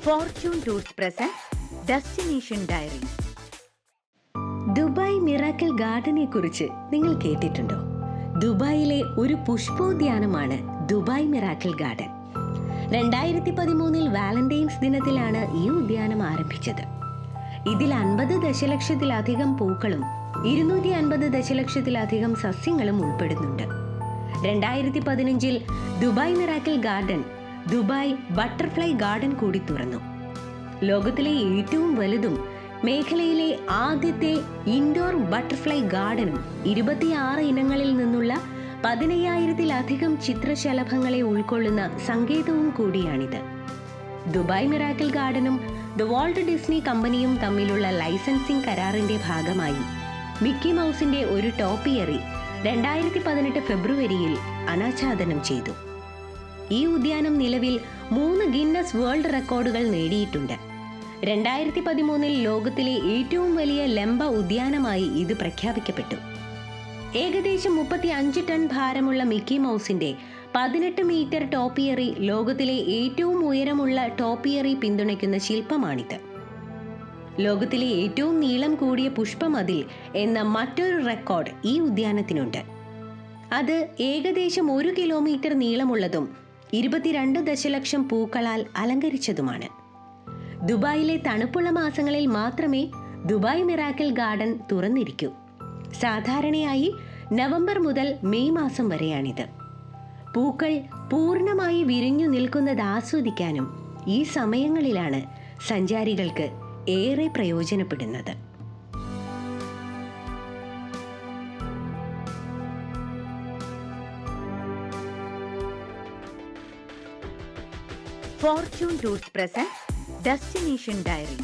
Fortune Tours presents destination diary. Dubai miracle ഗാർഡനെ കുറിച്ച് നിങ്ങൾ കേട്ടിട്ടുണ്ടോ? ദുബായിലെ ഒരു പുഷ്പോദ്യാനമാണ് ദുബായ് മിറാക്കിൾ ഗാർഡൻ. 2013 വാലന്റൈൻസ് ദിനത്തിലാണ് ഈ ഉദ്യാനം ആരംഭിച്ചത്. ഇതിൽ 50 ദശലക്ഷത്തിലധികം പൂക്കളും 250 ദശലക്ഷത്തിലധികം സസ്യങ്ങളും ഉൾപ്പെടുന്നുണ്ട്. 2015 Dubai miracle garden Dubai butterfly garden കൂടി തുറന്നു. ലോകത്തിലെ ഏറ്റവും വലുതും മേഖലയിലെ ആദ്യത്തെ ഇൻഡോർ ബട്ടർഫ്ലൈ ഗാർഡനും 26 ഇനങ്ങളിൽ നിന്നുള്ള 15,000-ലധികം ചിത്രശലഭങ്ങളെ ഉൾക്കൊള്ളുന്ന സങ്കേതവും കൂടിയാണിത്. ദുബായ് മിറാക്കിൾ ഗാർഡനും ദ വാൾട്ട് ഡിസ്നി കമ്പനിയും തമ്മിലുള്ള ലൈസൻസിംഗ് കരാറിന്റെ ഭാഗമായി മിക്കി മൗസിന്റെ ഒരു ടോപ്പിയറി 2018 ഫെബ്രുവരിയിൽ അനാച്ഛാദനം ചെയ്തു. ഈ ഉദ്യാനം നിലവിൽ 3 ഗിന്നസ് വേൾഡ് റെക്കോർഡുകൾ നേടിയിട്ടുണ്ട്. 2013 ലോകത്തിലെ ഏറ്റവും വലിയ ലംബ ഉദ്യാനമായി ഇത് പ്രഖ്യാപിക്കപ്പെട്ടു. ഏകദേശം 35 ടൺ ഭാരമുള്ള മിക്കി മൗസിന്റെ 18 മീറ്റർ ടോപ്പിയറി ലോകത്തിലെ ഏറ്റവും ഉയരമുള്ള ടോപ്പിയറി പിന്തുണയ്ക്കുന്ന ശില്പമാണിത്. ലോകത്തിലെ ഏറ്റവും നീളം കൂടിയ പുഷ്പമതിൽ എന്ന മറ്റൊരു റെക്കോർഡ് ഈ ഉദ്യാനത്തിനുണ്ട്. അത് ഏകദേശം 1 കിലോമീറ്റർ നീളമുള്ളതും 22 ദശലക്ഷം പൂക്കളാൽ അലങ്കരിച്ചതുമാണ്. ദുബായിലെ തണുപ്പുള്ള മാസങ്ങളിൽ മാത്രമേ ദുബായ് മിറാക്കിൾ ഗാർഡൻ തുറന്നിരിക്കൂ. സാധാരണയായി നവംബർ മുതൽ മെയ് മാസം വരെയാണിത്. പൂക്കൾ പൂർണ്ണമായി വിരിഞ്ഞു നിൽക്കുന്നത് ആസ്വദിക്കാനും ഈ സമയങ്ങളിലാണ് സഞ്ചാരികൾക്ക് ഏറെ പ്രയോജനപ്പെടുന്നത്. Fortune Tours presents destination diary.